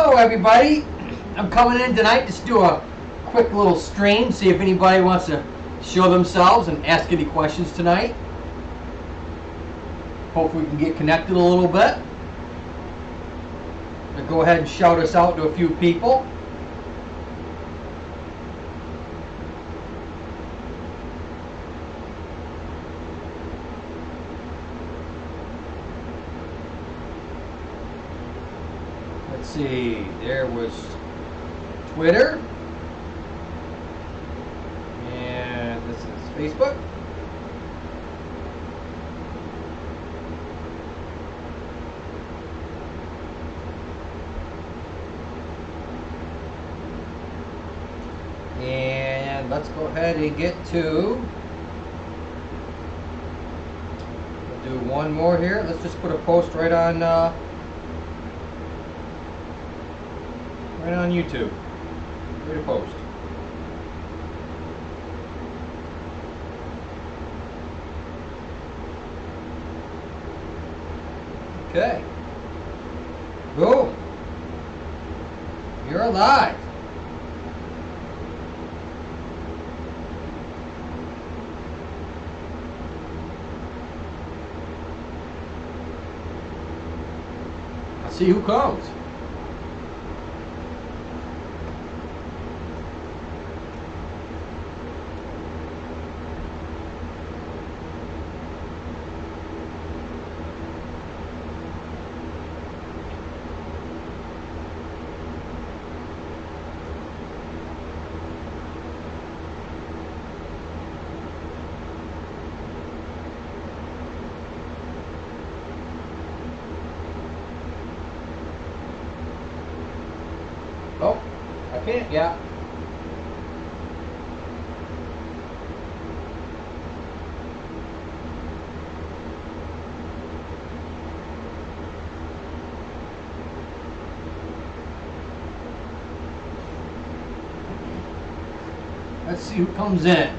Hello everybody, I'm coming in tonight just to do a quick little stream, see if anybody wants to show themselves and ask any questions tonight. Hopefully we can get connected a little bit. Now go ahead and shout us out to a few people. Let's see, there was Twitter, and this is Facebook. And let's go ahead and get to, we'll do one more here. Let's just put a post right on YouTube. Ready to post. Okay. Boom. You're alive. Let's see who comes. Oh, I can't, yeah. Let's see who comes in.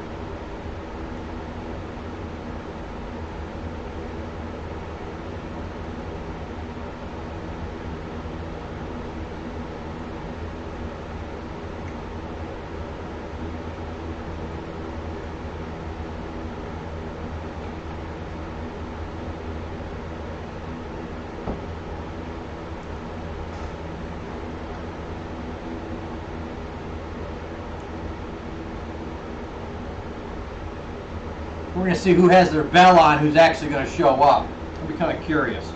We're going to see who has their bell on, who's actually going to show up. I'll be kind of curious.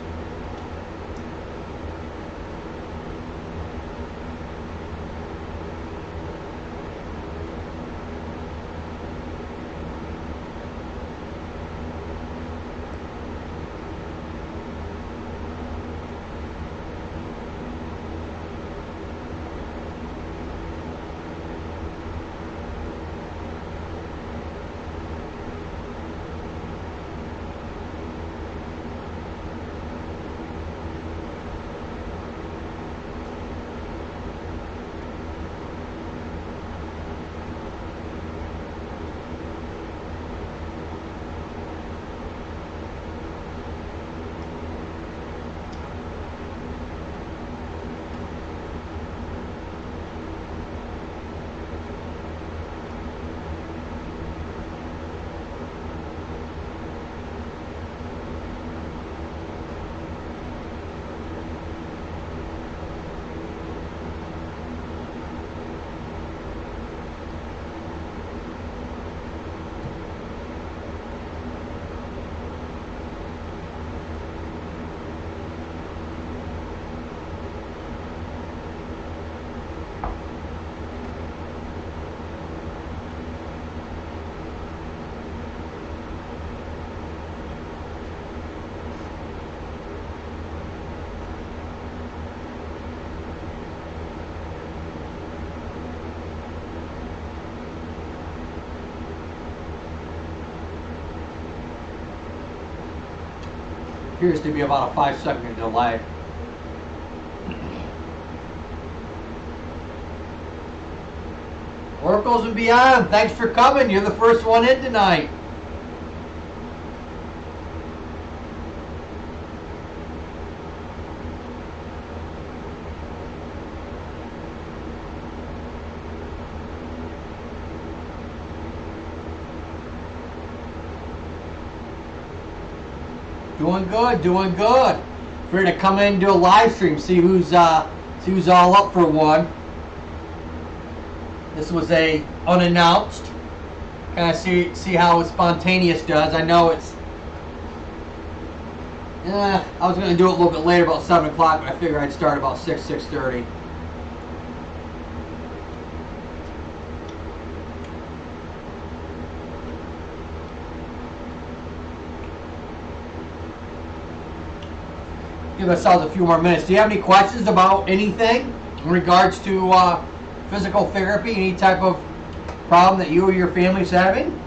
Appears to be about a 5-second delay. Oracles and Beyond, thanks for coming. You're the first one in tonight. Doing good, doing good. Free to come in and do a live stream, see who's all up for one. This was a unannounced. Kind of see how spontaneous does. I know it's. I was going to do it a little bit later, about 7 o'clock, but I figured I'd start about 6:30. Give ourselves a few more minutes. Do you have any questions about anything in regards to physical therapy? Any type of problem that you or your family's having?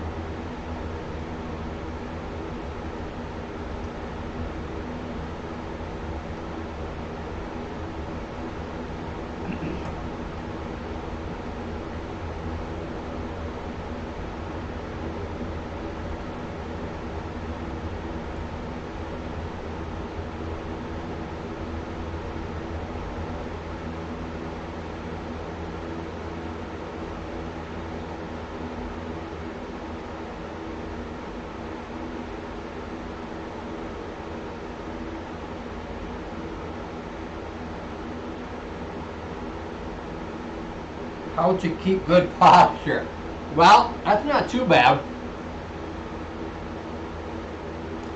How to keep good posture? Well, that's not too bad.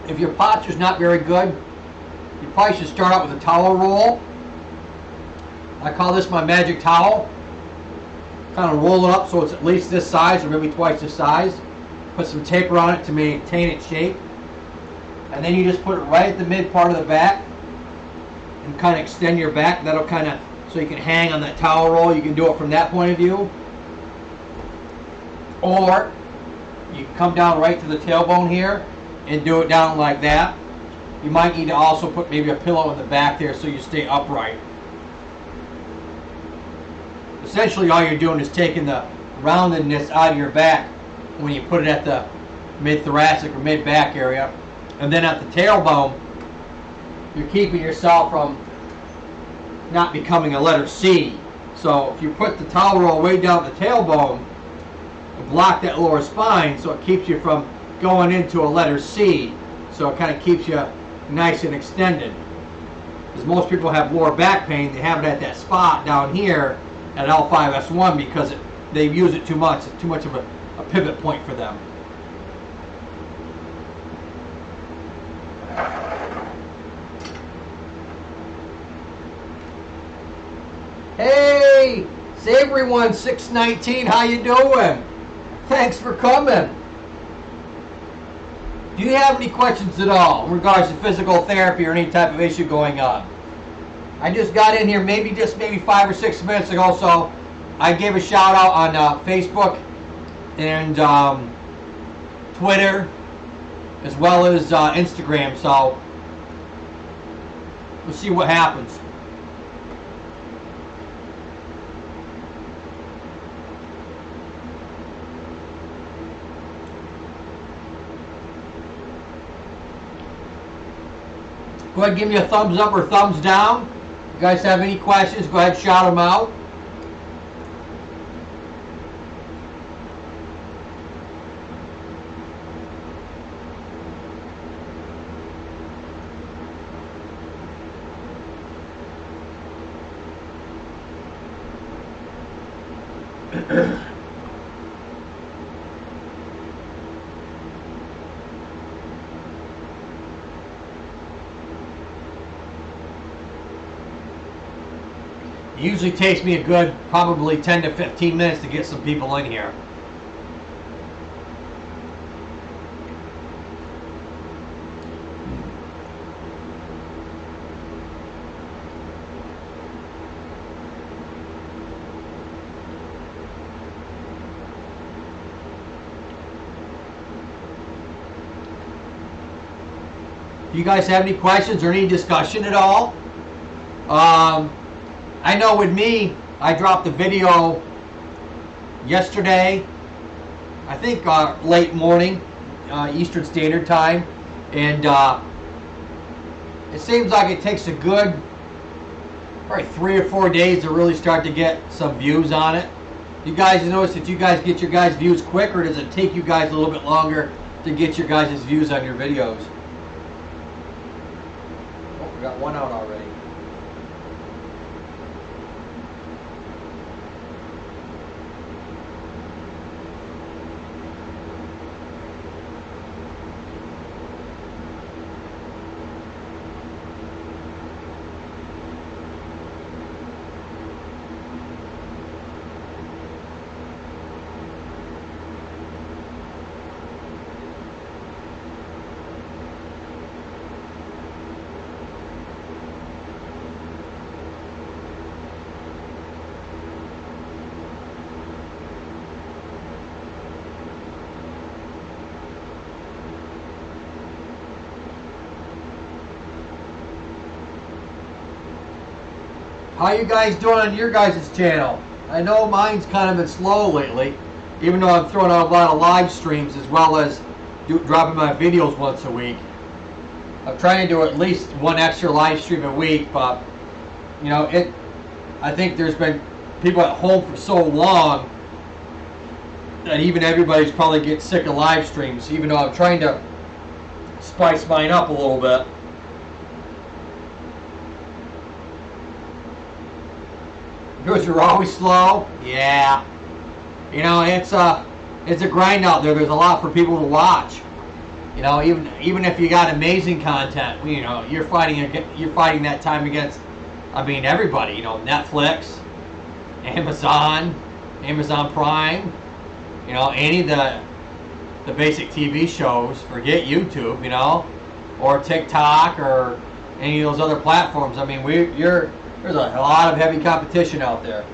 If your posture's not very good, you probably should start out with a towel roll. I call this my magic towel. Kind of roll it up so it's at least this size or maybe twice this size. Put some tape around it to maintain its shape. And then you just put it right at the mid part of the back and kind of extend your back. That'll kind of, so you can hang on that towel roll. You can do it from that point of view. Or you can come down right to the tailbone here and do it down like that. You might need to also put maybe a pillow in the back there so you stay upright. Essentially all you're doing is taking the roundedness out of your back when you put it at the mid-thoracic or mid-back area. And then at the tailbone, you're keeping yourself from not becoming a letter C. So if you put the towel roll way down the tailbone and block that lower spine, so it keeps you from going into a letter C. So it kind of keeps you nice and extended. Because most people have lower back pain, they have it at that spot down here at L5S1 because they use it too much. It's too much of a pivot point for them. Hey, Savory One 619, how you doing? Thanks for coming. Do you have any questions at all in regards to physical therapy or any type of issue going on? I just got in here maybe 5 or 6 minutes ago, so I gave a shout out on Facebook and Twitter as well as Instagram, so we'll see what happens. Go ahead and give me a thumbs up or thumbs down. If you guys have any questions, go ahead and shout them out. It usually takes me a good probably 10 to 15 minutes to get some people in here. Do you guys have any questions or any discussion at all? I know with me, I dropped a video yesterday, I think late morning, Eastern Standard Time, and it seems like it takes a good probably 3 or 4 days to really start to get some views on it. You guys notice that you guys get your guys' views quick, or does it take you guys a little bit longer to get your guys' views on your videos? We got one out already. How you guys doing on your guys' channel? I know mine's kind of been slow lately, even though I'm throwing out a lot of live streams as well as dropping my videos once a week. I'm trying to do at least one extra live stream a week, but you know, I think there's been people at home for so long that even everybody's probably getting sick of live streams, even though I'm trying to spice mine up a little bit. Yours are always slow? Yeah. You know, it's a grind out there. There's a lot for people to watch. You know, even if you got amazing content, you know, you're fighting that time against, I mean, everybody. You know, Netflix, Amazon Prime. You know, any of the basic TV shows. Forget YouTube. You know, or TikTok or any of those other platforms. I mean, there's a lot of heavy competition out there.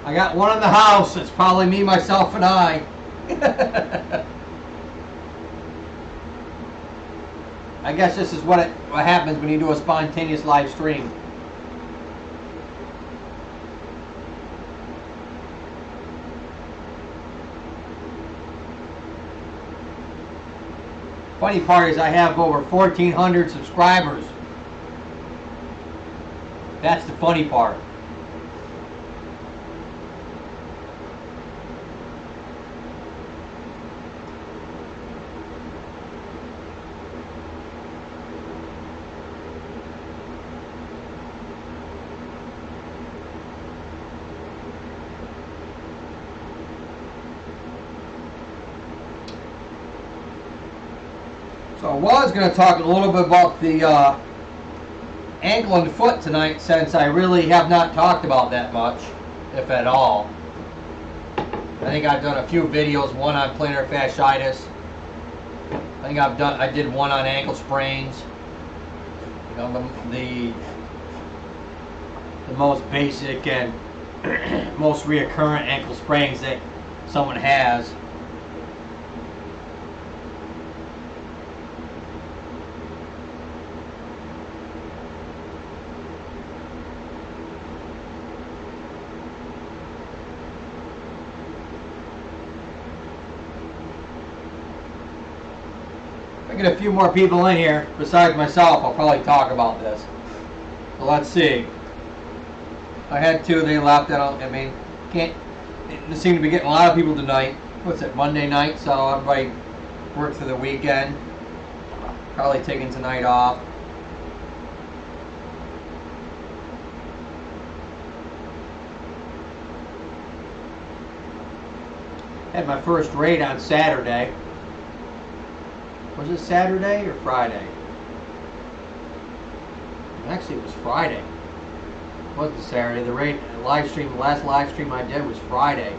I got one in the house. It's probably me, myself, and I. I guess this is what happens when you do a spontaneous live stream. Funny part is I have over 1,400 subscribers. That's the funny part. So I was going to talk a little bit about the ankle and foot tonight, since I really have not talked about that much, if at all. I think I've done a few videos, one on plantar fasciitis. I think I did one on ankle sprains. You know, the most basic and most reoccurrent ankle sprains that someone has. I get a few more people in here besides myself, I'll probably talk about this. So let's see. I had two, they left. I mean, can't. It seem to be getting a lot of people tonight. What's it, Monday night? So everybody worked through the weekend. Probably taking tonight off. Had my first raid on Saturday. Was it Saturday or Friday? Actually, it was Friday. wasn't Saturday. The live stream, the last live stream I did was Friday.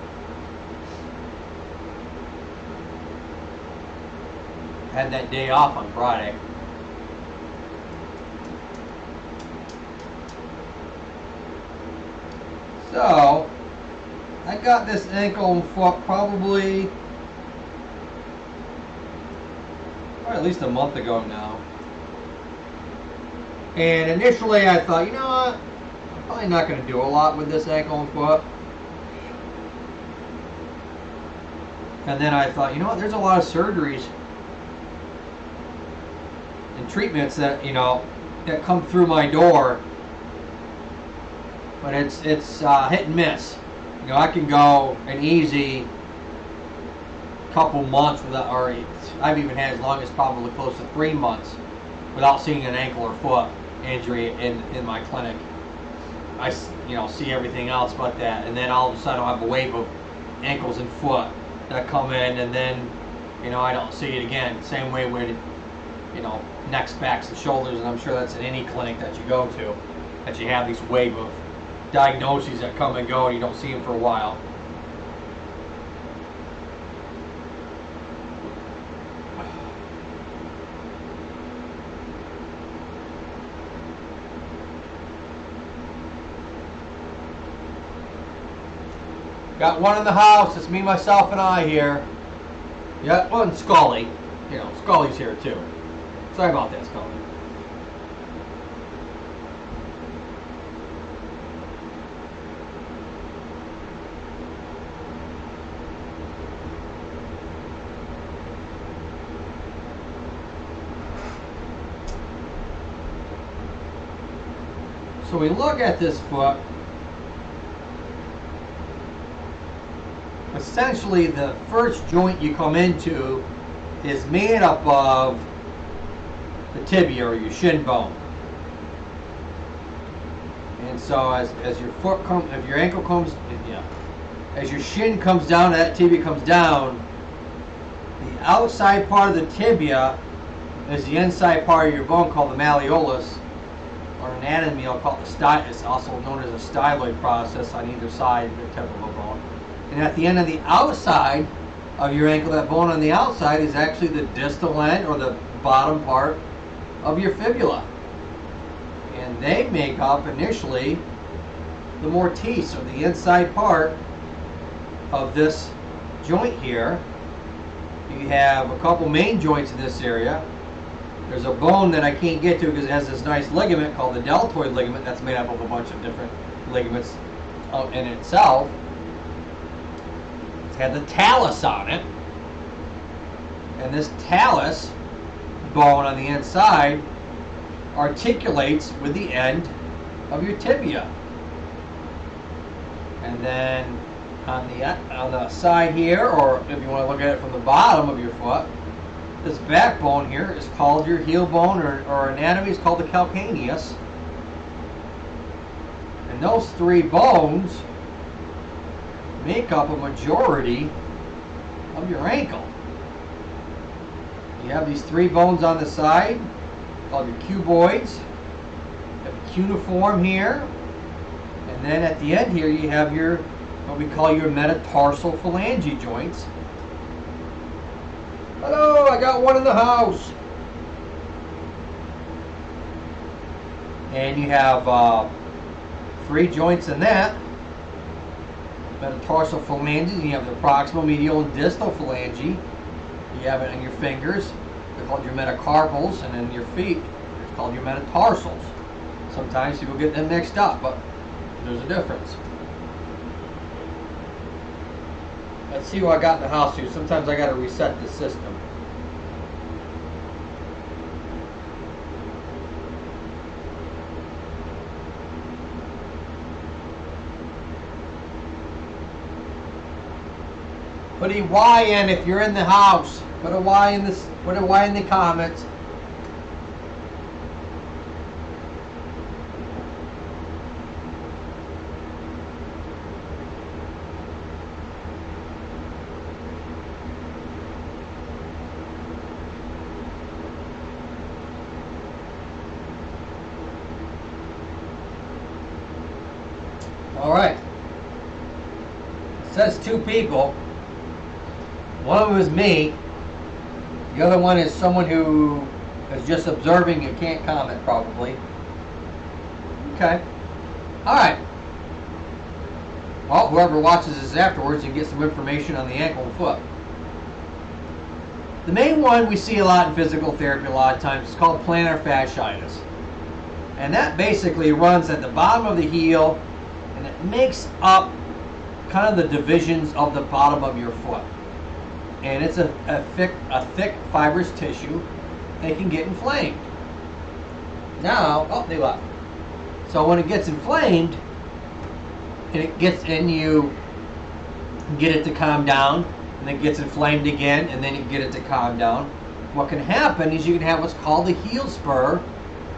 Had that day off on Friday. So, I got this ankle and foot probably at least a month ago now. And initially I thought, you know what, I'm probably not going to do a lot with this ankle and foot. And then I thought, you know what, there's a lot of surgeries and treatments that, you know, that come through my door. But it's hit and miss. You know, I can go an easy couple months without, or I've even had as long as probably close to 3 months without seeing an ankle or foot injury in my clinic. I, you know, see everything else but that, and then all of a sudden I'll have a wave of ankles and foot that come in, and then, you know, I don't see it again. Same way with, you know, necks, backs, and shoulders, and I'm sure that's in any clinic that you go to, that you have these wave of diagnoses that come and go and you don't see them for a while. Got one in the house. It's me, myself, and I here. Yeah, well, and Scully. You know, Scully's here too. Sorry about that, Scully. So we look at this foot. Essentially, the first joint you come into is made up of the tibia or your shin bone. And so as your foot comes, if your ankle comes, yeah, as your shin comes down, that tibia comes down, the outside part of the tibia is the inside part of your bone called the malleolus, or anatomy, I'll call it the style. It's also known as a styloid process on either side of the tip of a bone. And at the end of the outside of your ankle, that bone on the outside is actually the distal end or the bottom part of your fibula. And they make up initially the mortise, or the inside part of this joint here. You have a couple main joints in this area. There's a bone that I can't get to because it has this nice ligament called the deltoid ligament that's made up of a bunch of different ligaments in itself. It's had the talus on it. And this talus bone on the inside articulates with the end of your tibia. And then on the side here, or if you want to look at it from the bottom of your foot, this backbone here is called your heel bone, or anatomy is called the calcaneus. And those three bones make up a majority of your ankle. You have these three bones on the side called your cuboids. You have a cuneiform here. And then at the end here you have your, what we call your metatarsal phalange joints. Hello, I got one in the house. And you have 3 joints in that. Metatarsal phalanges. You have the proximal, medial, and distal phalange. You have it in your fingers. They're called your metacarpals, and in your feet, it's called your metatarsals. Sometimes people get them mixed up, but there's a difference. Let's see what I got in the house here. Sometimes I got to reset the system. Put a Y in if you're in the house. Put a Y in this. Put a Y in the comments. All right. It says 2 people. One of them is me. The other one is someone who is just observing and can't comment, probably. Okay. All right. Well, whoever watches this afterwards, you get some information on the ankle and foot. The main one we see a lot in physical therapy a lot of times is called plantar fasciitis. And that basically runs at the bottom of the heel, and it makes up kind of the divisions of the bottom of your foot. And it's a thick fibrous tissue that can get inflamed. Now, oh, they left. So when it gets inflamed, and you get it to calm down, and it gets inflamed again, and then you get it to calm down. What can happen is you can have what's called a heel spur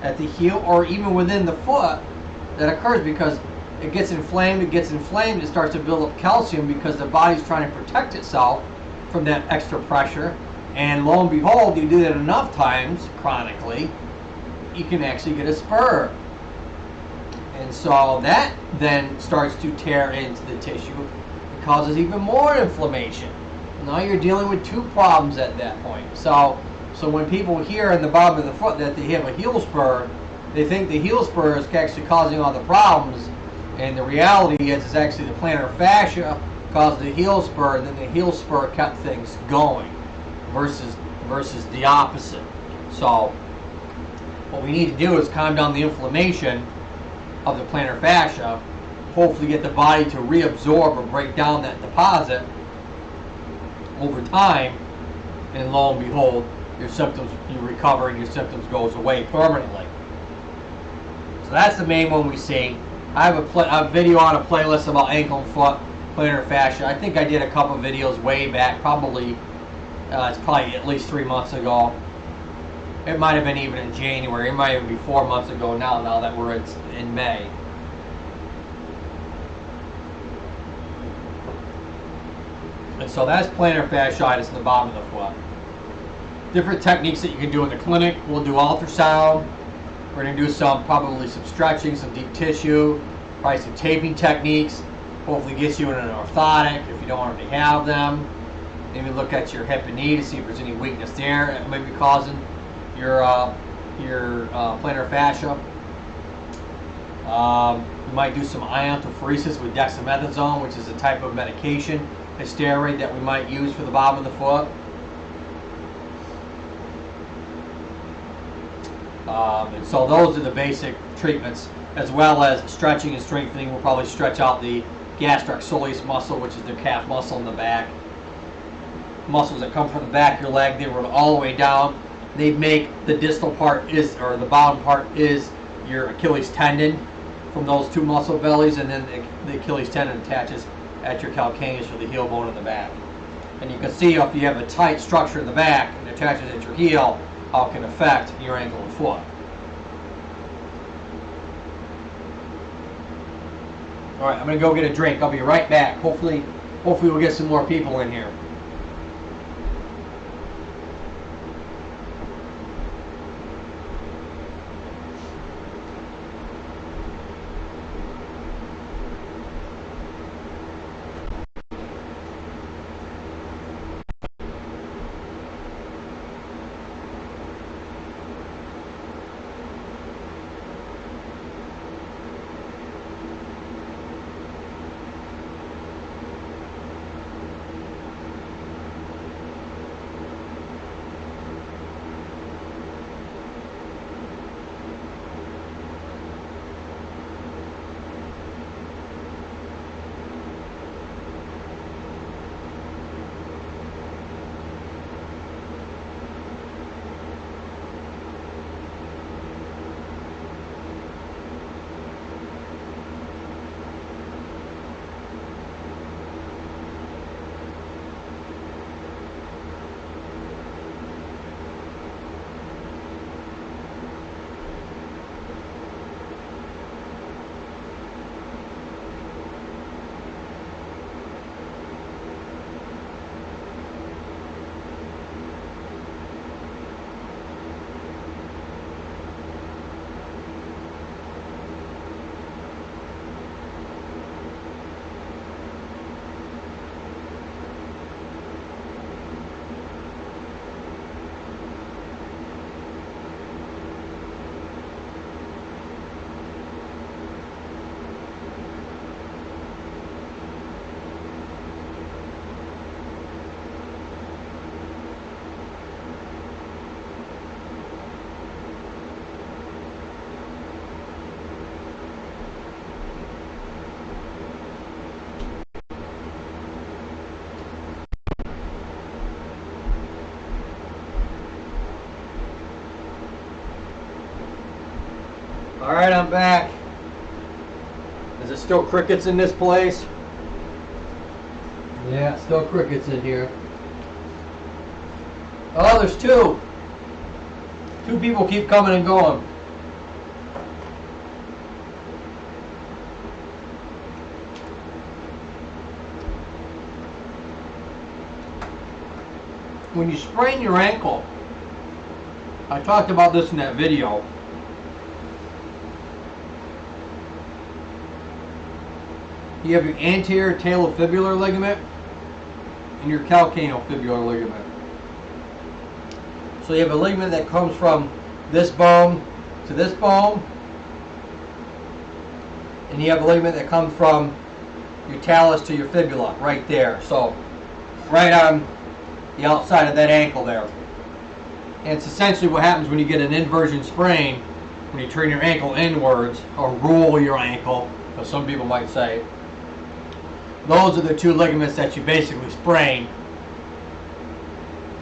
at the heel or even within the foot that occurs because it gets inflamed, it starts to build up calcium because the body's trying to protect itself from that extra pressure. And lo and behold, you do that enough times, chronically, you can actually get a spur. And so that then starts to tear into the tissue and causes even more inflammation. Now you're dealing with 2 problems at that point. So when people hear in the bottom of the foot that they have a heel spur, they think the heel spur is actually causing all the problems. And the reality is it's actually the plantar fascia caused the heel spur, and then the heel spur kept things going versus the opposite. So what we need to do is calm down the inflammation of the plantar fascia, hopefully get the body to reabsorb or break down that deposit over time, and lo and behold, your symptoms, you recover and your symptoms goes away permanently. So that's the main one we see. I have a video on a playlist about ankle and foot plantar fascia. I think I did a couple videos way back, probably it's probably at least 3 months ago. It might have been even in January. It might even be 4 months ago now that we're in May. And so that's plantar fasciitis in the bottom of the foot. Different techniques that you can do in the clinic. We'll do ultrasound. We're going to do probably some stretching, some deep tissue, probably some taping techniques. Hopefully gets you in an orthotic if you don't already have them. Maybe look at your hip and knee to see if there's any weakness there that may be causing your plantar fascia. You might do some iontophoresis with dexamethasone, which is a type of medication, a steroid that we might use for the bottom of the foot. And so those are the basic treatments, as well as stretching and strengthening. We'll probably stretch out the gastric soleus muscle, which is the calf muscle in the back. Muscles that come from the back of your leg, they run all the way down. They make the distal part or the bottom part is your Achilles tendon from those 2 muscle bellies, and then the Achilles tendon attaches at your calcaneus or the heel bone in the back. And you can see if you have a tight structure in the back and attaches at your heel, how it can affect your ankle and foot. All right, I'm going to go get a drink. I'll be right back. Hopefully we'll get some more people in here. Alright, I'm back. Is it still crickets in this place? Yeah, still crickets in here. Oh, there's two. Two people keep coming and going. When you sprain your ankle, I talked about this in that video. You have your anterior talofibular ligament and your calcaneofibular ligament. So you have a ligament that comes from this bone to this bone, and you have a ligament that comes from your talus to your fibula, right there. So right on the outside of that ankle there. And it's essentially what happens when you get an inversion sprain, when you turn your ankle inwards, or roll your ankle, as some people might say. Those are the two ligaments that you basically sprain.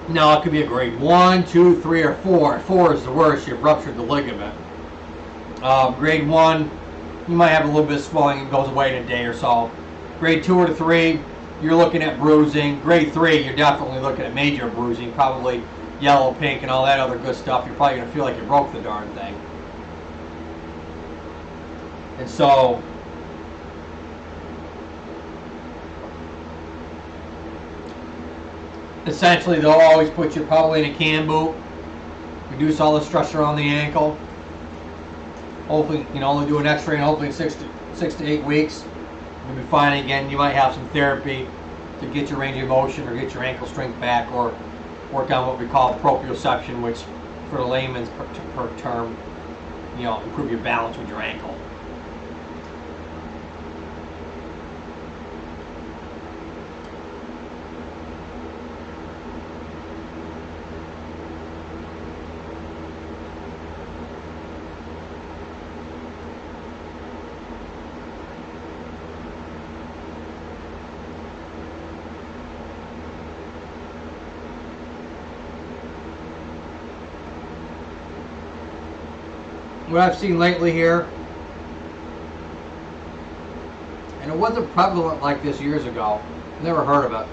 Now, it could be a grade 1, 2, 3, or 4. 4 is the worst. You've ruptured the ligament. Grade 1, you might have a little bit of swelling and goes away in a day or so. Grade 2 or 3, you're looking at bruising. Grade 3, you're definitely looking at major bruising, probably yellow, pink, and all that other good stuff. You're probably going to feel like you broke the darn thing. And so, essentially, they'll always put you probably in a cam boot, reduce all the stress around the ankle. Hopefully, only do an x-ray, and hopefully in 6 to 8 weeks, you'll be fine again. You might have some therapy to get your range of motion or get your ankle strength back, or work on what we call proprioception, which for the layman's term, improve your balance with your ankle. What I've seen lately here, and it wasn't prevalent like this years ago, never heard of it,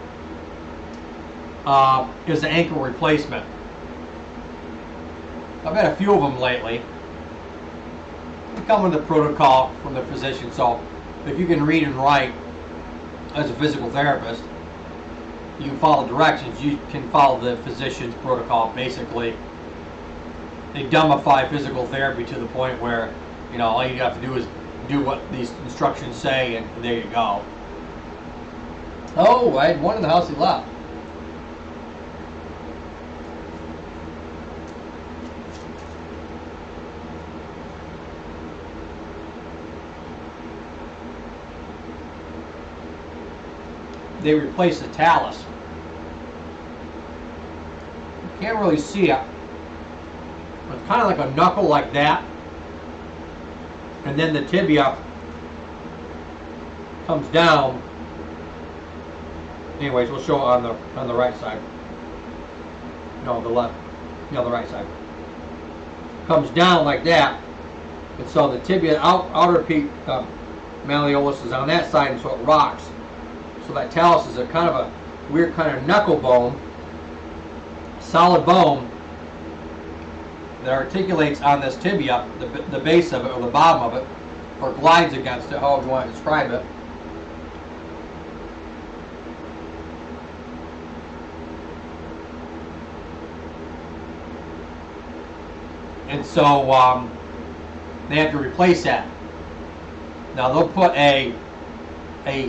is the ankle replacement. I've had a few of them lately. They come with a protocol from the physician, so if you can read and write as a physical therapist, you can follow directions, you can follow the physician's protocol. Basically, they dumbify physical therapy to the point where, all you have to do is do what these instructions say, and there you go. Oh, I had one in the house he left. They replaced the talus. You can't really see it. It's kind of like a knuckle like that, and then the tibia comes down. Anyways, we'll show it on the right side. No, the left. No, the right side. Comes down like that, and so the tibia outer peak malleolus is on that side, and so it rocks. So that talus is a kind of a weird kind of knuckle bone, solid bone, that articulates on this tibia, the base of it, or the bottom of it, or glides against it, however you want to describe it. And so they have to replace that. Now they'll put a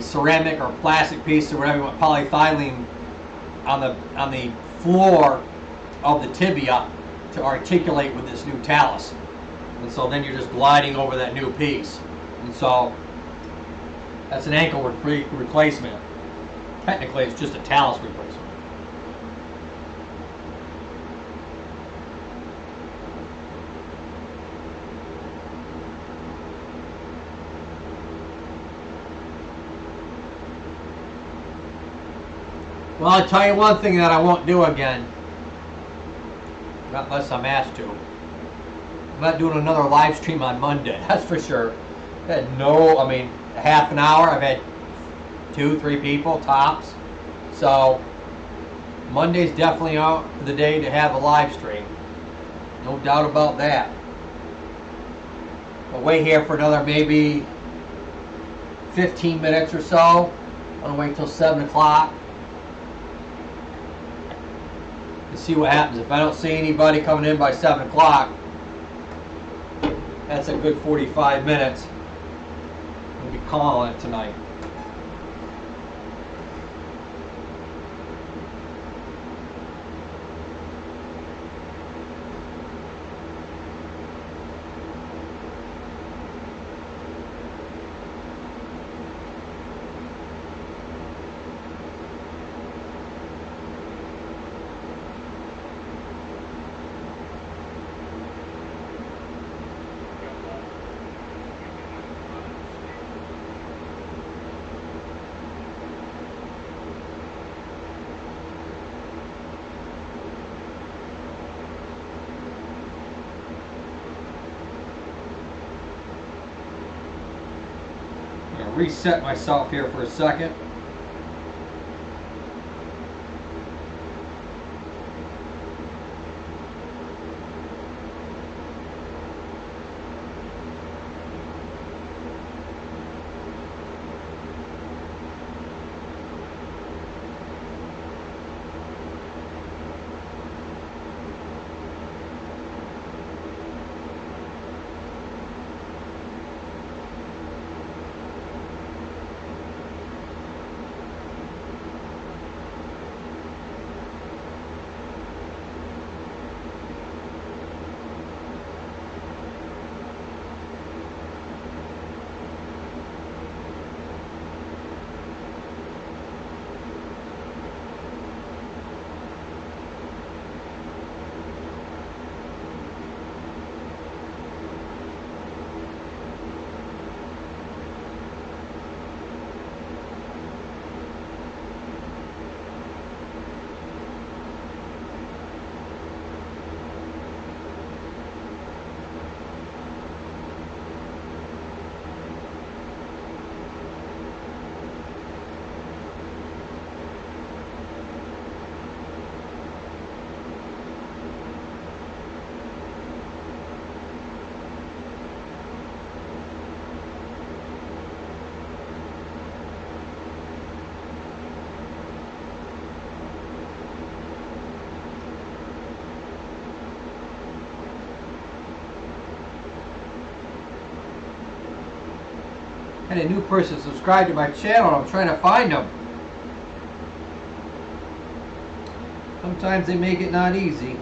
ceramic or plastic piece or whatever you want, polyethylene, on the floor of the tibia to articulate with this new talus. And so then you're just gliding over that new piece. And so that's an ankle replacement. Technically, it's just a talus replacement. Well, I'll tell you one thing that I won't do again, not unless I'm asked to. not doing another live stream on Monday, that's for sure. I had I mean, a half an hour, I've had 2-3 people tops. So Monday's definitely the day to have a live stream. No doubt about that. We'll wait here for another maybe 15 minutes or so. I'm going to wait till 7 o'clock to see what happens. If I don't see anybody coming in by 7 o'clock, that's a good 45 minutes. We'll be calling it tonight. Reset myself here for a second. Had a new person subscribe to my channel. I'm trying to find them. Sometimes they make it not easy.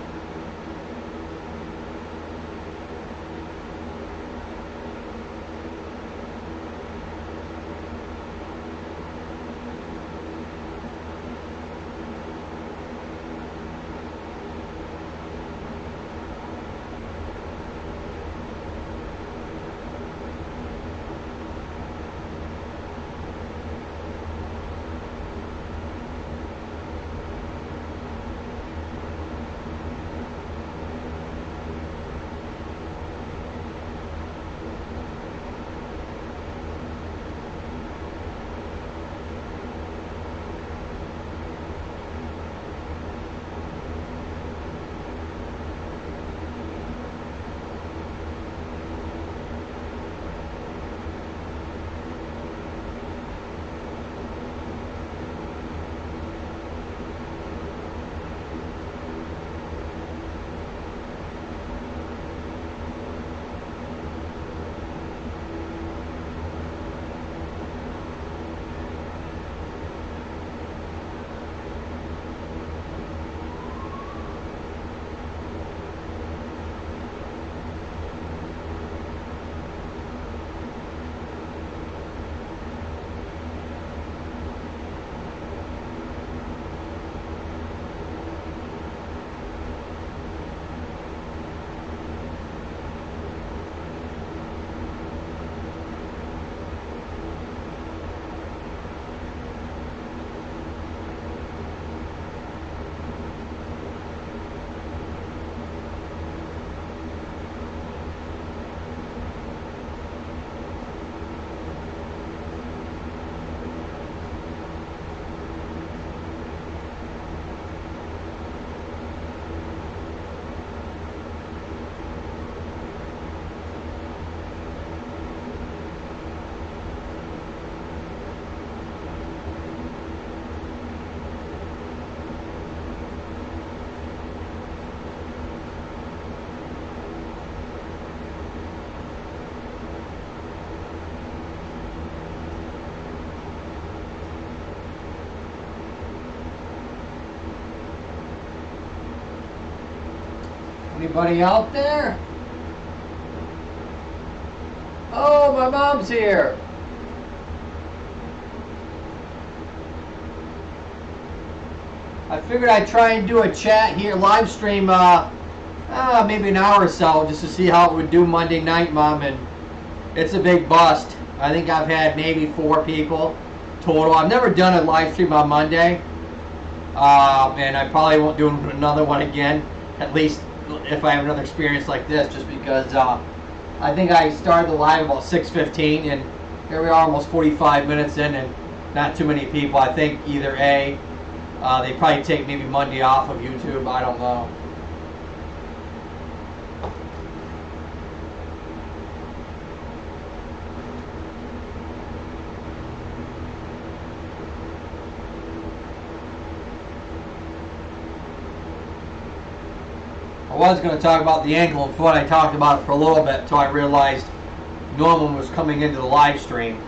Anybody out there? Oh, my mom's here. I figured I'd try and do a chat here, live stream, maybe an hour or so, just to see how it would do Monday night, Mom. And it's a big bust. I think I've had maybe 4 people total. I've never done a live stream on Monday, and I probably won't do another one again. At least if I have another experience like this, just because I think I started the live about 6:15, and here we are, almost 45 minutes in, and not too many people. I think either A. They probably take maybe Monday off of YouTube. I don't know. I was going to talk about the ankle and foot. I talked about it for a little bit until I realized Norman was coming into the live stream.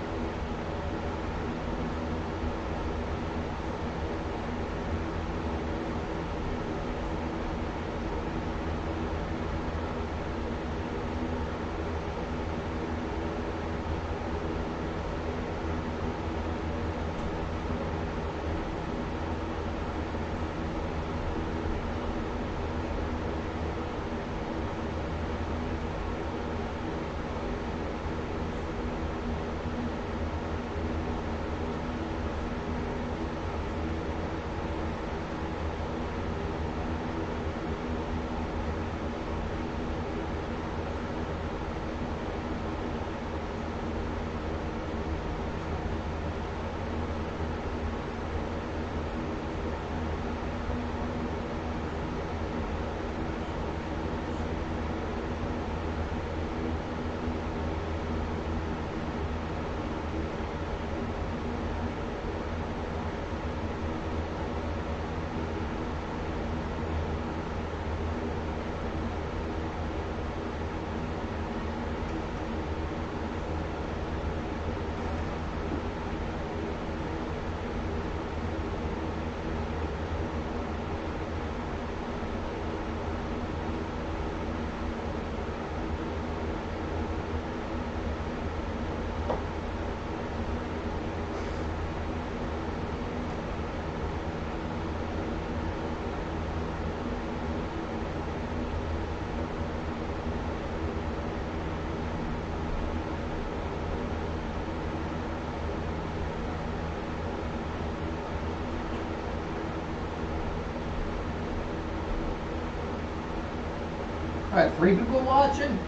Alright, 3 people watching?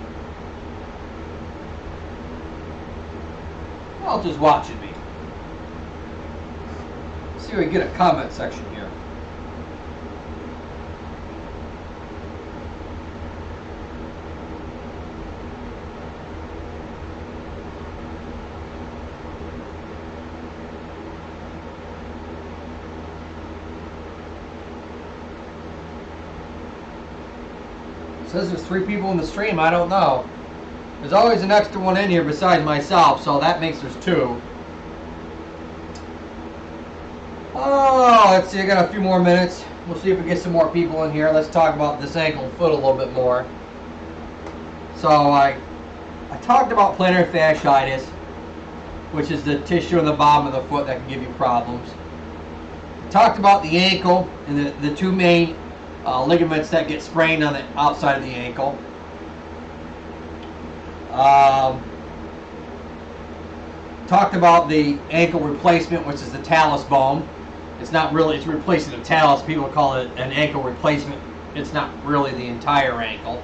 Who else is watching me? Let's see if we get a comment section here. Says there's 3 people in the stream. I don't know. There's always an extra one in here besides myself, so that makes there's 2. Oh, let's see. I got a few more minutes. We'll see if we get some more people in here. Let's talk about this ankle and foot a little bit more. So I talked about plantar fasciitis, which is the tissue in the bottom of the foot that can give you problems. I talked about the ankle and the 2 main ligaments that get sprained on the outside of the ankle. Talked about the ankle replacement, which is the talus bone. It's not really, it's replacing the talus. People call it an ankle replacement. It's not really the entire ankle.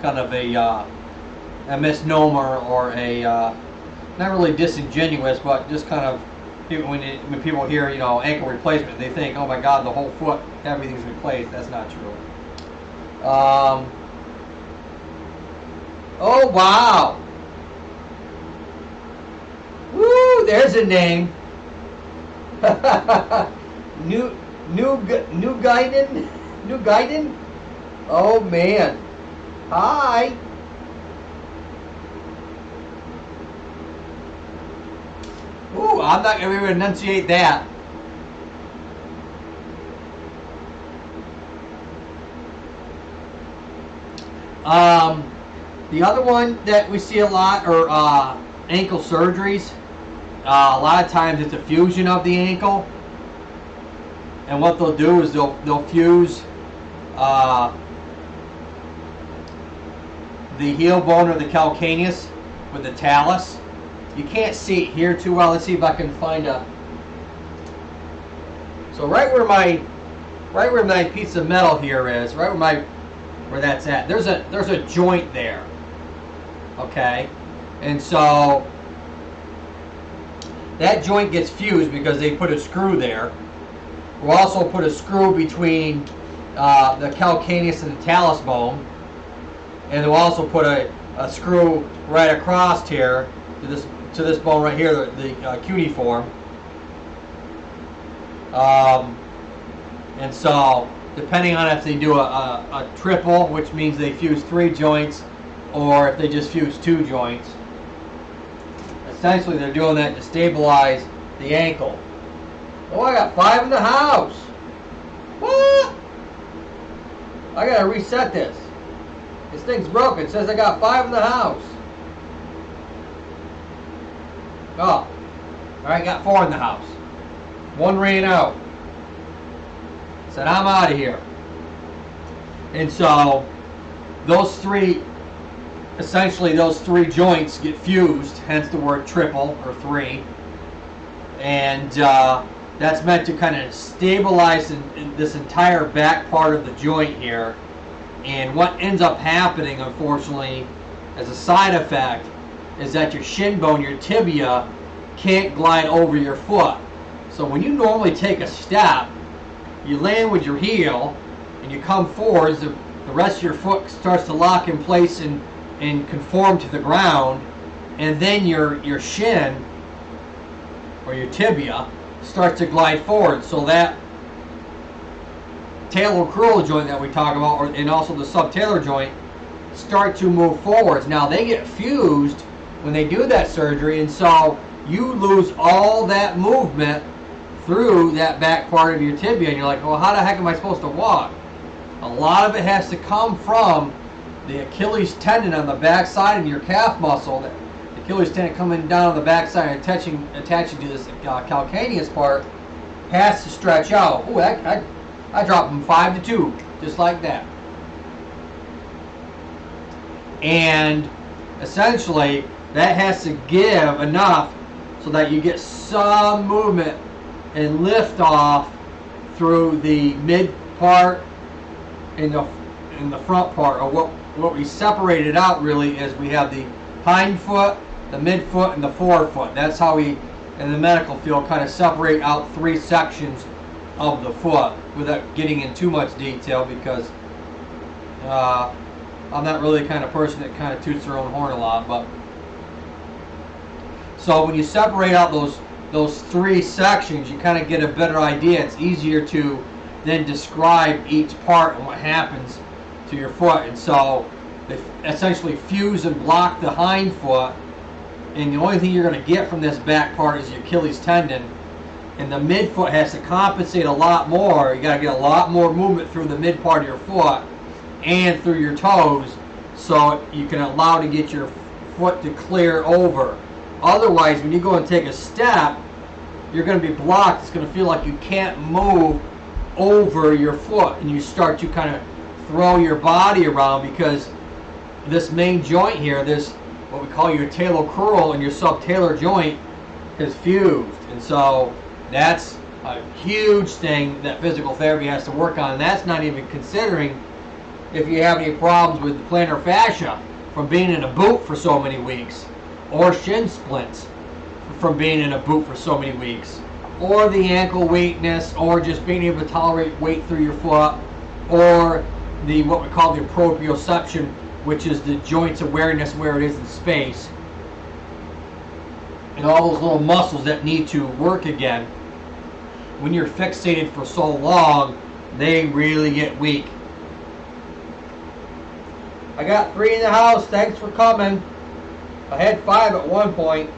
Kind of a misnomer, or a, not really disingenuous, but just kind of, when people hear, you know, ankle replacement, they think, oh my God, the whole foot, everything's replaced. That's not true. Oh wow! Woo! There's a name. New Gaiden. Oh man! Hi. Ooh, I'm not going to enunciate that. The other one that we see a lot are ankle surgeries. A lot of times it's a fusion of the ankle, and what they'll do is they'll fuse the heel bone or the calcaneus with the talus. You can't see it here too well. Let's see if I can find a. So right where my piece of metal here is, where that's at. There's a joint there. Okay, and so that joint gets fused because they put a screw there. We'll also put a screw between the calcaneus and the talus bone, and they'll also put a screw right across here to this bone right here, the cuneiform. And so, depending on if they do a triple, which means they fuse 3 joints, or if they just fuse 2 joints, essentially they're doing that to stabilize the ankle. Oh, I got 5 in the house. What? I gotta reset this. This thing's broken. It says I got 5 in the house. Oh. Alright, got 4 in the house. 1 ran out. Said I'm out of here. And so those 3 joints get fused, hence the word triple or 3. And that's meant to kind of stabilize in this entire back part of the joint here. And what ends up happening, unfortunately, as a side effect, is that your shin bone, your tibia, can't glide over your foot. So when you normally take a step, you land with your heel and you come forwards, the rest of your foot starts to lock in place and conform to the ground, and then your shin or your tibia starts to glide forward. So that talocrural joint that we talk about, and also the subtalar joint, start to move forwards. Now they get fused when they do that surgery, and so you lose all that movement through that back part of your tibia, and you're like, well, how the heck am I supposed to walk? A lot of it has to come from the Achilles tendon on the back side of your calf muscle. The Achilles tendon coming down on the back side and attaching to this calcaneus part has to stretch out. Ooh, I dropped from 5 to 2, just like that. And essentially, that has to give enough so that you get some movement and lift off through the mid part and the front part. Or what we separated out really is we have the hind foot, the mid foot, and the forefoot. That's how we, in the medical field, kind of separate out 3 sections of the foot without getting in too much detail, because I'm not really the kind of person that kind of toots their own horn a lot. But so when you separate out those 3 sections, you kind of get a better idea. It's easier to then describe each part and what happens to your foot. And so they essentially fuse and block the hind foot, and the only thing you're going to get from this back part is your Achilles tendon. And the midfoot has to compensate a lot more. You got to get a lot more movement through the mid part of your foot and through your toes, so you can allow to get your foot to clear over. Otherwise, when you go and take a step, you're going to be blocked. It's going to feel like you can't move over your foot, and you start to kind of throw your body around because this main joint here, this what we call your talocrural and your subtalar joint, is fused. And so that's a huge thing that physical therapy has to work on. And that's not even considering if you have any problems with the plantar fascia from being in a boot for so many weeks, or shin splints from being in a boot for so many weeks, or the ankle weakness, or just being able to tolerate weight through your foot, or the what we call the proprioception, which is the joint's awareness where it is in space, and all those little muscles that need to work again. When you're fixated for so long, they really get weak. I got 3 in the house. Thanks for coming. I had 5 at one point.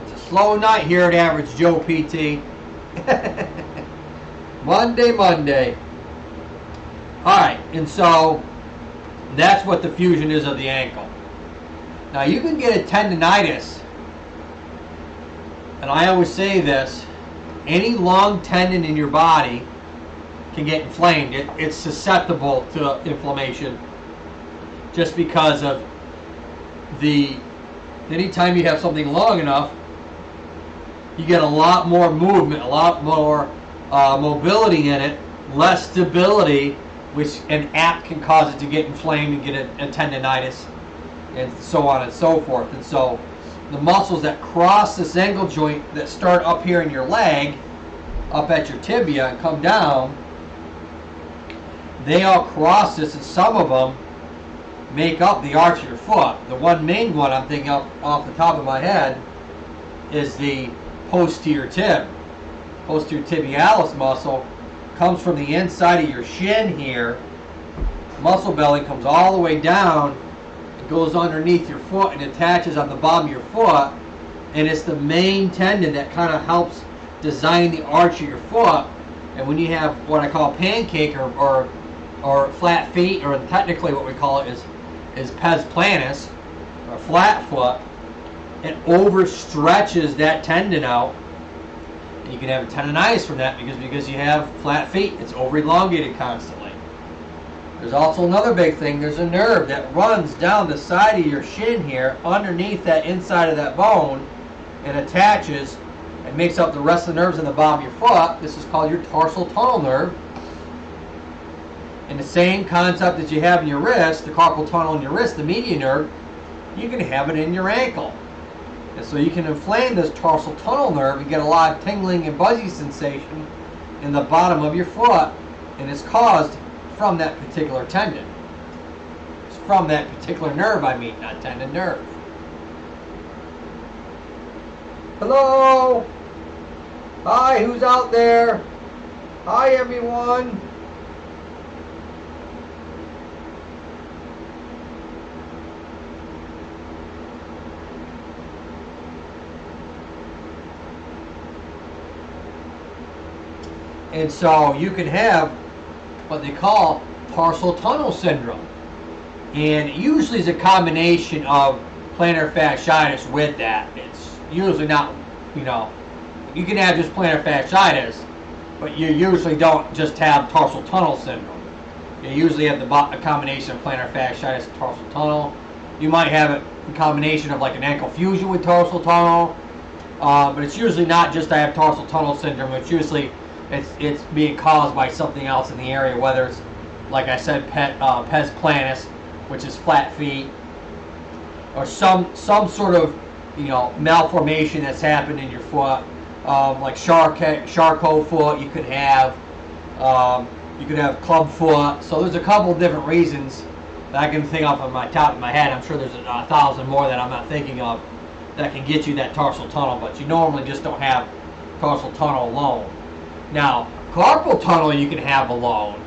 It's a slow night here at Average Joe PT. Monday. Alright, and so that's what the fusion is of the ankle. Now you can get a tendonitis, and I always say this, any long tendon in your body can get inflamed. It's susceptible to inflammation just because of anytime you have something long enough, you get a lot more movement, a lot more mobility in it, less stability, which an apt can cause it to get inflamed and get a tendonitis, and so on and so forth. And so the muscles that cross this ankle joint that start up here in your leg, up at your tibia and come down, they all cross this, and some of them make up the arch of your foot. The one main one I'm thinking of off the top of my head is the posterior tib. Posterior tibialis muscle comes from the inside of your shin here. Muscle belly comes all the way down, it goes underneath your foot and attaches on the bottom of your foot, and it's the main tendon that kind of helps design the arch of your foot. And when you have what I call pancake or flat feet, or technically what we call it is pes planus, or flat foot, it overstretches that tendon out, and you can have a tendonitis from that because you have flat feet. It's over elongated constantly. There's also another big thing. There's a nerve that runs down the side of your shin here, underneath that inside of that bone, and attaches and makes up the rest of the nerves in the bottom of your foot. This is called your tarsal tunnel nerve. And the same concept that you have in your wrist, the carpal tunnel in your wrist, the median nerve, you can have it in your ankle. And so you can inflame this tarsal tunnel nerve and get a lot of tingling and buzzy sensation in the bottom of your foot, and it's caused from that particular tendon. It's from that particular nerve, I mean, not tendon, nerve. Hello? Hi, who's out there? Hi, everyone. And so you can have what they call tarsal tunnel syndrome. And it usually is a combination of plantar fasciitis with that. It's usually not, you can have just plantar fasciitis, but you usually don't just have tarsal tunnel syndrome. You usually have a combination of plantar fasciitis and tarsal tunnel. You might have it in combination of like an ankle fusion with tarsal tunnel, but it's usually not just I have tarsal tunnel syndrome. It's usually it's being caused by something else in the area, whether it's, like I said, pes planus, which is flat feet, or some sort of malformation that's happened in your foot, like Charcot foot. You could have club foot. So there's a couple of different reasons that I can think of on my top of my head. I'm sure there's 1,000 more that I'm not thinking of that can get you that tarsal tunnel, but you normally just don't have tarsal tunnel alone. Now, carpal tunnel you can have alone.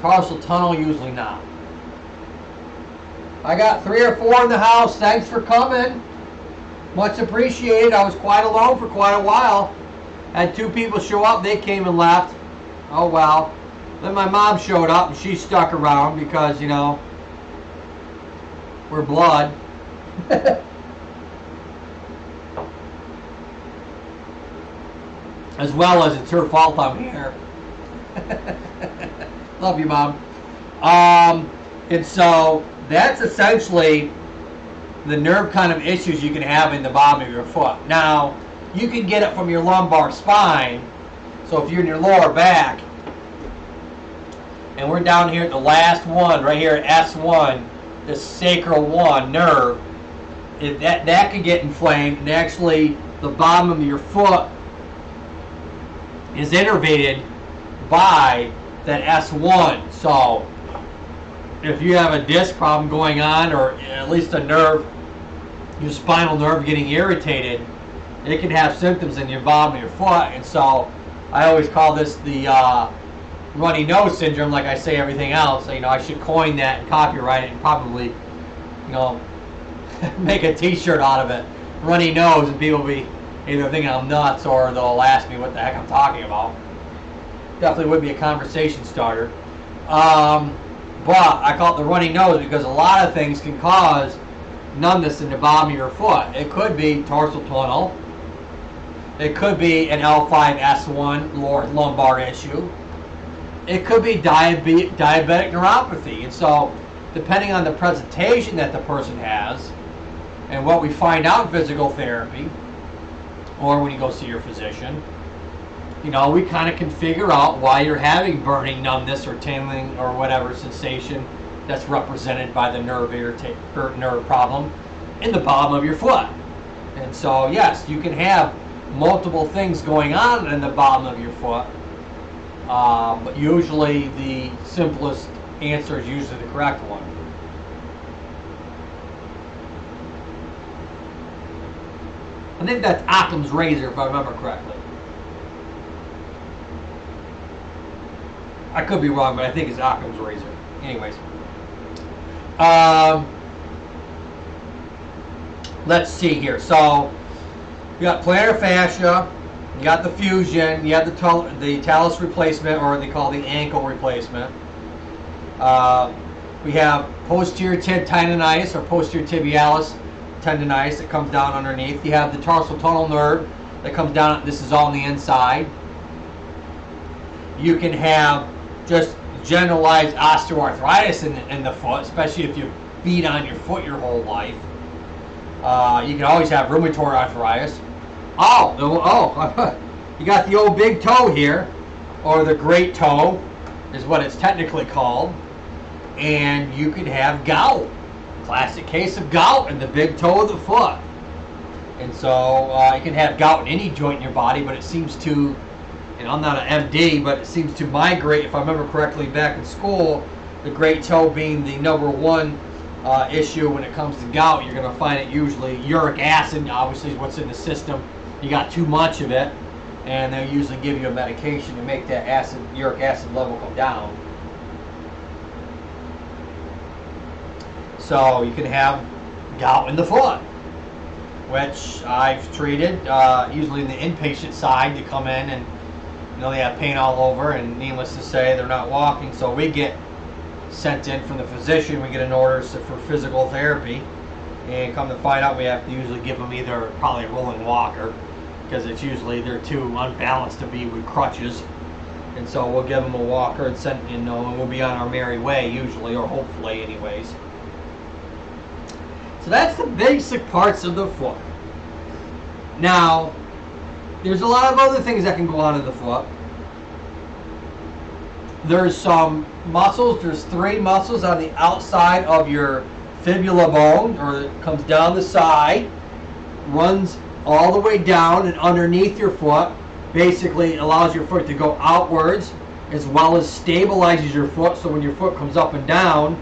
Tarsal tunnel usually not. I got 3 or 4 in the house. Thanks for coming. Much appreciated. I was quite alone for quite a while. Had 2 people show up. They came and left. Oh well. Then my mom showed up and she stuck around because, we're blood. As well as it's her fault I'm here. Love you, Mom. And so that's essentially the nerve kind of issues you can have in the bottom of your foot. Now, you can get it from your lumbar spine. So if you're in your lower back, and we're down here at the last one, right here at S1, the sacral 1 nerve, that can get inflamed, and actually the bottom of your foot is innervated by that S1. So if you have a disc problem going on, or at least a nerve, your spinal nerve getting irritated, it can have symptoms in your bottom of your foot. And so I always call this the runny nose syndrome, like I say everything else. So, I should coin that and copyright it and probably, make a t-shirt out of it. Runny nose, and people be either thinking I'm nuts or they'll ask me what the heck I'm talking about. Definitely would be a conversation starter. But I call it the runny nose because a lot of things can cause numbness in the bottom of your foot. It could be tarsal tunnel. It could be an L5S1 lower lumbar issue. It could be diabetic neuropathy. And so, depending on the presentation that the person has and what we find out in physical therapy or when you go see your physician, you know, we kind of can figure out why you're having burning, numbness, or tingling, or whatever sensation that's represented by the nerve nerve problem in the bottom of your foot. And so, yes, you can have multiple things going on in the bottom of your foot, but usually the simplest answer is usually the correct one. I think that's Occam's razor, if I remember correctly. I could be wrong, but I think it's Occam's razor. Anyways. Let's see here. So, you got plantar fascia, you got the fusion, you have the talus replacement, or they call the ankle replacement. We have posterior tendonitis, or posterior tibialis tendonitis that comes down underneath. You have the tarsal tunnel nerve that comes down. This is all on the inside. You can have just generalized osteoarthritis in the foot, especially if you beat on your foot your whole life. You can always have rheumatoid arthritis. You got the old big toe here, or the great toe is what it's technically called. And you could have gout. Classic case of gout in the big toe of the foot. And so you can have gout in any joint in your body, but it seems to, and I'm not an MD, but it seems to migrate, if I remember correctly back in school, the great toe being the number one issue when it comes to gout. You're going to find it usually uric acid, obviously, is what's in the system. You got too much of it, and they'll usually give you a medication to make that uric acid level come down. So you can have gout in the foot, which I've treated, usually in the inpatient side. They come in and they have pain all over, and needless to say, they're not walking. So we get sent in from the physician. We get an order for physical therapy, and come to find out, we have to usually give them either probably a rolling walker, because it's usually they're too unbalanced to be with crutches. And so we'll give them a walker and send, and we'll be on our merry way usually, or hopefully, anyways. So that's the basic parts of the foot. Now, there's a lot of other things that can go on in the foot. There's some muscles. There's 3 muscles on the outside of your fibula bone, or it comes down the side, runs all the way down and underneath your foot. Basically allows your foot to go outwards, as well as stabilizes your foot. So when your foot comes up and down,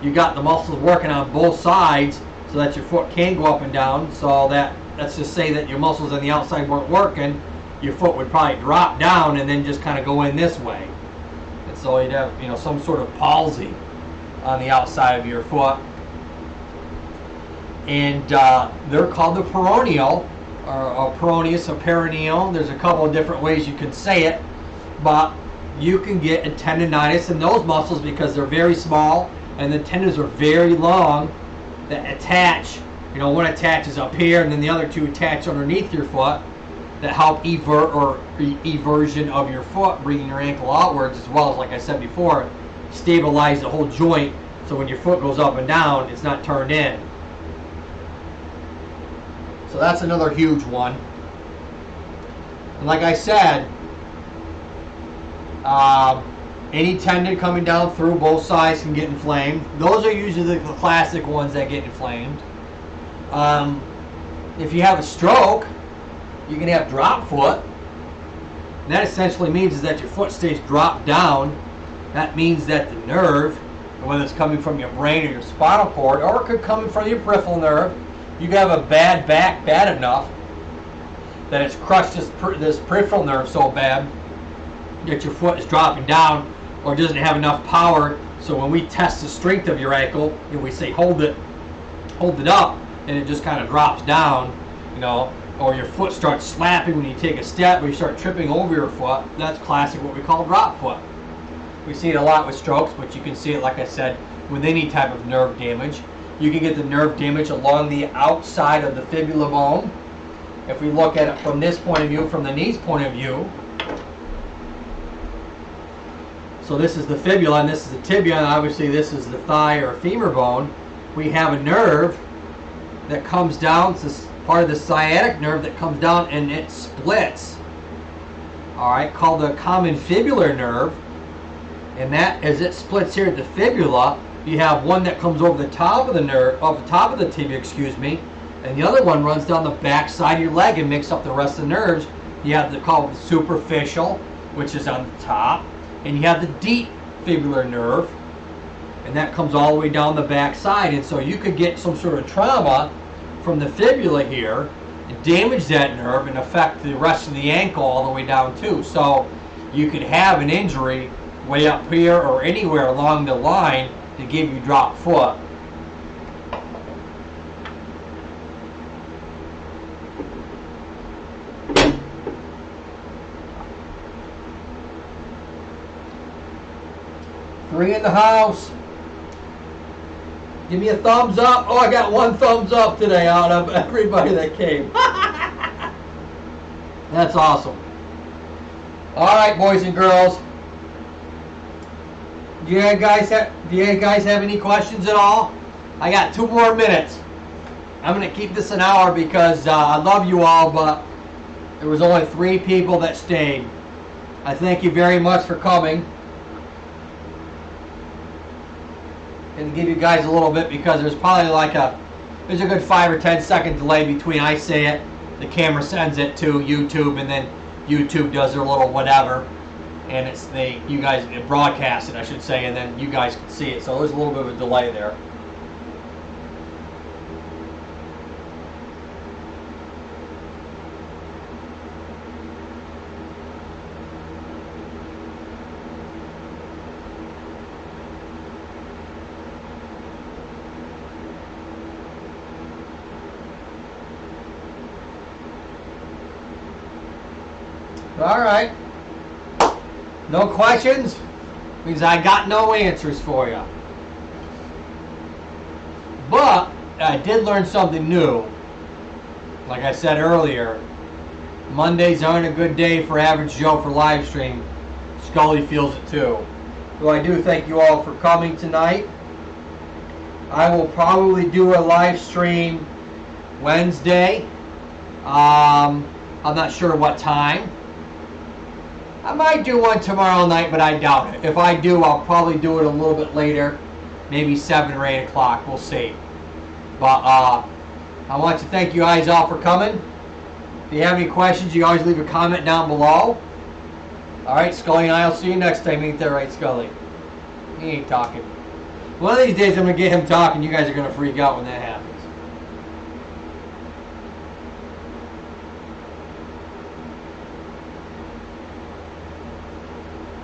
you got the muscles working on both sides, so that your foot can go up and down. So that, let's just say that your muscles on the outside weren't working, your foot would probably drop down and then just kind of go in this way. And so you'd have, some sort of palsy on the outside of your foot. And they're called the peroneal, or peroneus, or perineal. There's a couple of different ways you can say it, but you can get a tendonitis in those muscles because they're very small and the tendons are very long that attach. One attaches up here and then the other 2 attach underneath your foot that help eversion of your foot, bringing your ankle outwards, as well as, like I said before, stabilize the whole joint, so when your foot goes up and down, it's not turned in. So that's another huge one. And like I said, any tendon coming down through both sides can get inflamed. Those are usually the classic ones that get inflamed. If you have a stroke, you can have drop foot. And that essentially means is that your foot stays dropped down. That means that the nerve, whether it's coming from your brain or your spinal cord, or it could come from your peripheral nerve, you can have a bad back, bad enough that it's crushed this peripheral nerve so bad that your foot is dropping down, or doesn't have enough power. So when we test the strength of your ankle, we say hold it up, and it just kind of drops down. or your foot starts slapping when you take a step, or you start tripping over your foot, that's classic what we call drop foot. We see it a lot with strokes, but you can see it, like I said, with any type of nerve damage. You can get the nerve damage along the outside of the fibula bone. If we look at it from this point of view, from the knee's point of view, so this is the fibula and this is the tibia, and obviously this is the thigh or femur bone. We have a nerve that comes down, it's this part of the sciatic nerve that comes down and it splits. Alright, called the common fibular nerve. And that, as it splits here at the fibula, you have one that comes over the top of the nerve, off the top of the tibia, excuse me, and the other one runs down the back side of your leg and makes up the rest of the nerves. You have the called the superficial, which is on the top, and you have the deep fibular nerve, and that comes all the way down the back side. And so you could get some sort of trauma from the fibula here and damage that nerve and affect the rest of the ankle all the way down too. So you could have an injury way up here or anywhere along the line to give you drop foot. Three in the house. Give me a thumbs up. Oh, I got one thumbs up today out of everybody that came. That's awesome. All right, boys and girls. Do you guys have any questions at all? I got 2 more minutes. I'm going to keep this an hour because I love you all, but there was only 3 people that stayed. I thank you very much for coming. And give you guys a little bit because there's probably there's a good 5 or 10 second delay between I say it, the camera sends it to YouTube, and then YouTube does their little whatever, and you guys broadcast it, I should say, and then you guys can see it. So there's a little bit of a delay there. All right. No questions? Means I got no answers for you. But I did learn something new. Like I said earlier, Mondays aren't a good day for Average Joe for live stream. Scully feels it too. So I do thank you all for coming tonight. I will probably do a live stream Wednesday. I'm not sure what time. I might do one tomorrow night, but I doubt it. If I do, I'll probably do it a little bit later, maybe 7 or 8 o'clock. We'll see. But I want to thank you guys all for coming. If you have any questions, you always leave a comment down below. All right, Scully and I will see you next time. Ain't that right, Scully? He ain't talking. One of these days, I'm going to get him talking. You guys are going to freak out when that happens.